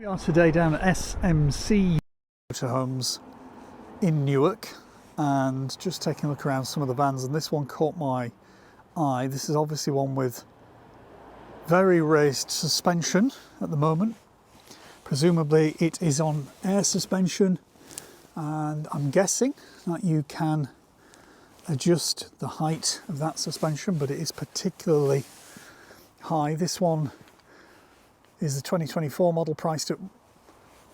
We are today down at SMC Motorhomes in Newark and just taking a look around some of the vans, and this one caught my eye. This is obviously one with very raised suspension at the moment. Presumably it is on air suspension, and I'm guessing that you can adjust the height of that suspension, but it is particularly high. This one is the 2024 model, priced at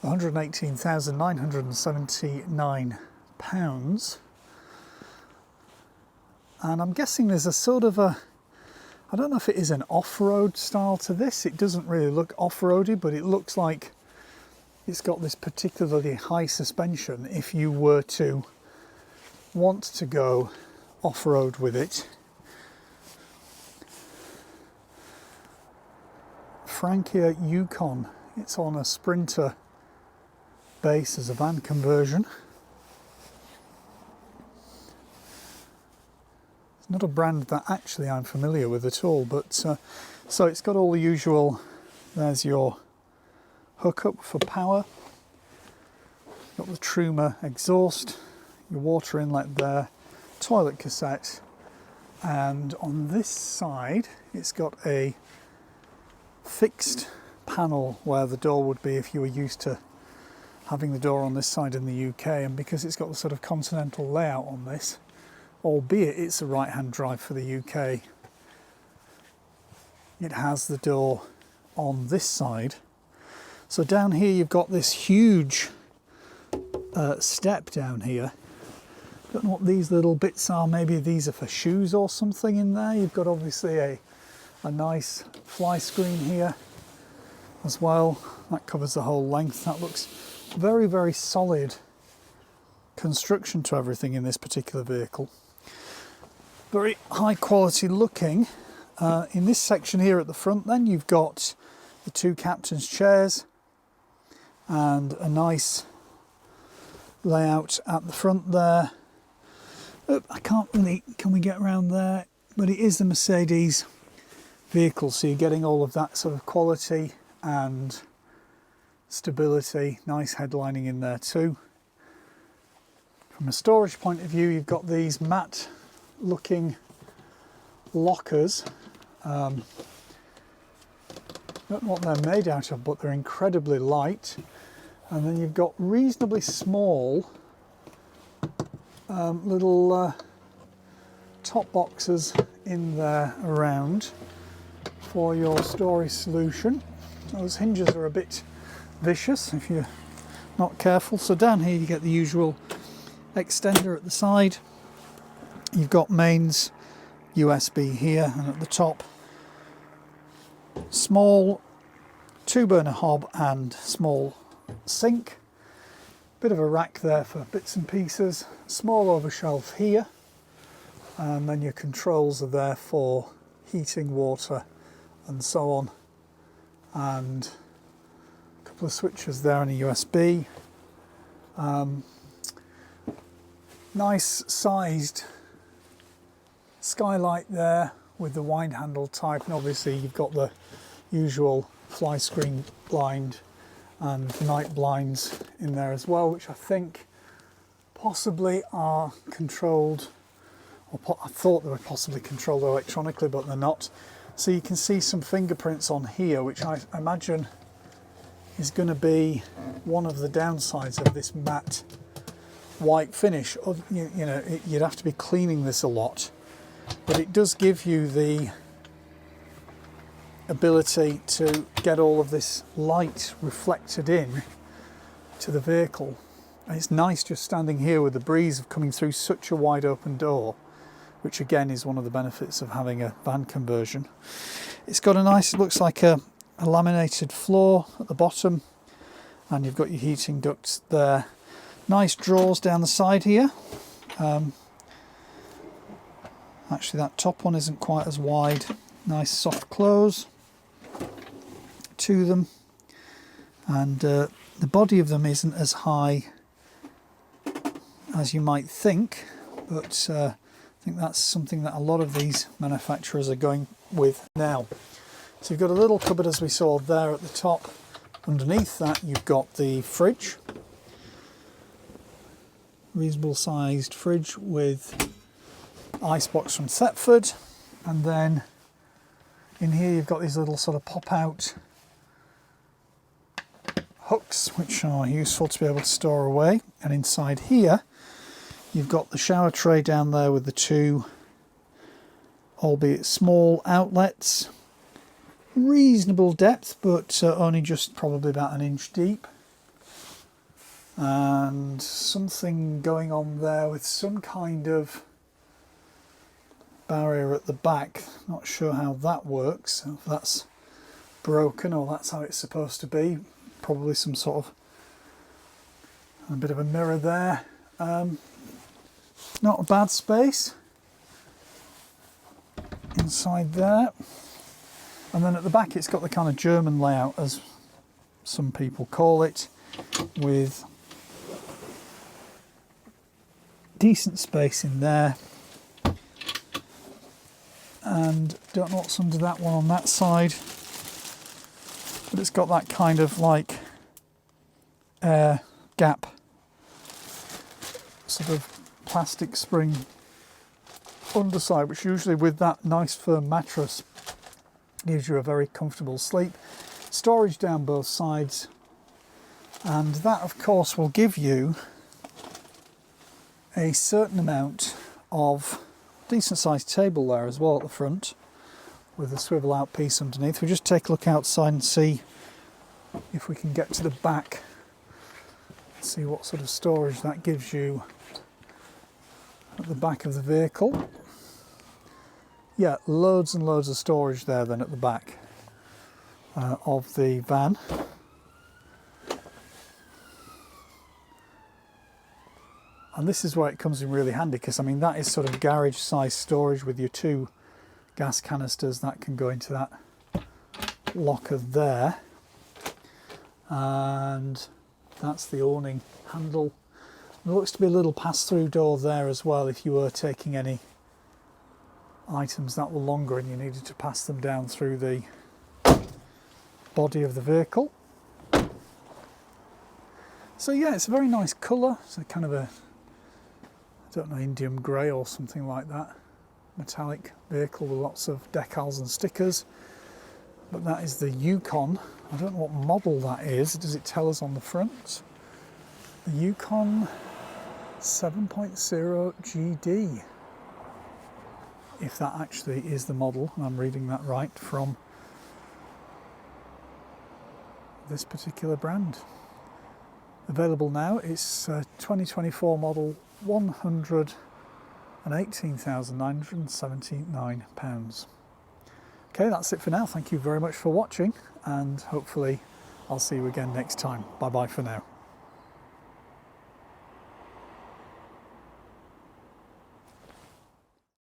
£118,979, and I'm guessing there's a sort of a, I don't know if it is an off-road style to this. It doesn't really look off-roady, but it looks like it's got this particularly high suspension if you were to want to go off-road with it. Frankia Yukon, it's on a Sprinter base as a van conversion. It's not a brand that actually I'm familiar with at all, but so it's got all the usual. There's your hookup for power, got the Truma exhaust, your water inlet there, toilet cassette, and on this side it's got a fixed panel where the door would be if you were used to having the door on this side in the UK, and because it's got the sort of continental layout on this, albeit it's a right hand drive for the UK, it has the door on this side. So down here you've got this huge step down here. Don't know what these little bits are, maybe these are for shoes or something in there. You've got obviously a nice fly screen here as well. That covers the whole length. That looks very, very solid construction to everything in this particular vehicle. Very high quality looking. In this section here at the front then you've got the two captain's chairs and a nice layout at the front there. I can't really, can we get around there? But it is the Mercedes vehicle, so you're getting all of that sort of quality and stability. Nice headlining in there too. From a storage point of view, you've got these matte looking lockers. Don't know what they're made out of, but they're incredibly light. And then you've got reasonably small little top boxes in there around for your storage solution. Those hinges are a bit vicious if you're not careful. So down here you get the usual extender at the side. You've got mains USB here, and at the top small 2-burner hob and small sink. Bit of a rack there for bits and pieces. Small over shelf here, and then your controls are there for heating, water and so on, and a couple of switches there and a USB. Nice sized skylight there with the wide handle type, and obviously you've got the usual fly screen blind and night blinds in there as well, which I think possibly are controlled, or I thought they were possibly controlled electronically, but they're not. So you can see some fingerprints on here, which I imagine is going to be one of the downsides of this matte white finish. You know, you'd have to be cleaning this a lot, but it does give you the ability to get all of this light reflected in to the vehicle. And it's nice just standing here with the breeze of coming through such a wide open door, which again is one of the benefits of having a van conversion. It's got a nice, it looks like a laminated floor at the bottom, and you've got your heating ducts there. Nice drawers down the side here. Actually that top one isn't quite as wide. Nice soft close to them, and the body of them isn't as high as you might think, but I think that's something that a lot of these manufacturers are going with now. So you've got a little cupboard, as we saw there at the top, Underneath that you've got the fridge, reasonable sized fridge with icebox from Thetford, and then in here you've got these little sort of pop out hooks which are useful to be able to store away, and inside here you've got the shower tray down there with the two, albeit small, outlets. Reasonable depth, but only just probably about an inch deep, and something going on there with some kind of barrier at the back. Not sure how that works, if that's broken or that's how it's supposed to be. Probably some sort of a bit of a mirror there. Not a bad space inside there. And then at the back it's got the kind of German layout, as some people call it, with decent space in there. And don't know what's under that one on that side, but it's got that kind of like air gap, sort of plastic spring underside, which usually with that nice firm mattress gives you a very comfortable sleep. Storage down both sides, and that of course will give you a certain amount of decent sized table there as well at the front, with a swivel out piece underneath. We'll just take a look outside and see if we can get to the back, see what sort of storage that gives you at the back of the vehicle. Yeah, loads and loads of storage there then at the back of the van. And this is where it comes in really handy, because I mean that is sort of garage size storage with your two gas canisters that can go into that locker there. And that's the awning handle. There looks to be a little pass-through door there as well if you were taking any items that were longer and you needed to pass them down through the body of the vehicle. So yeah, it's a very nice colour. It's a kind of a, I don't know, Indian grey or something like that. Metallic vehicle with lots of decals and stickers. But that is the Yukon. I don't know what model that is. Does it tell us on the front? The Yukon 7.0 GD. If that actually is the model, and I'm reading that right from this particular brand. Available now, it's 2024 model, £118,979. Okay, that's it for now. Thank you very much for watching, and hopefully I'll see you again next time. Bye bye for now.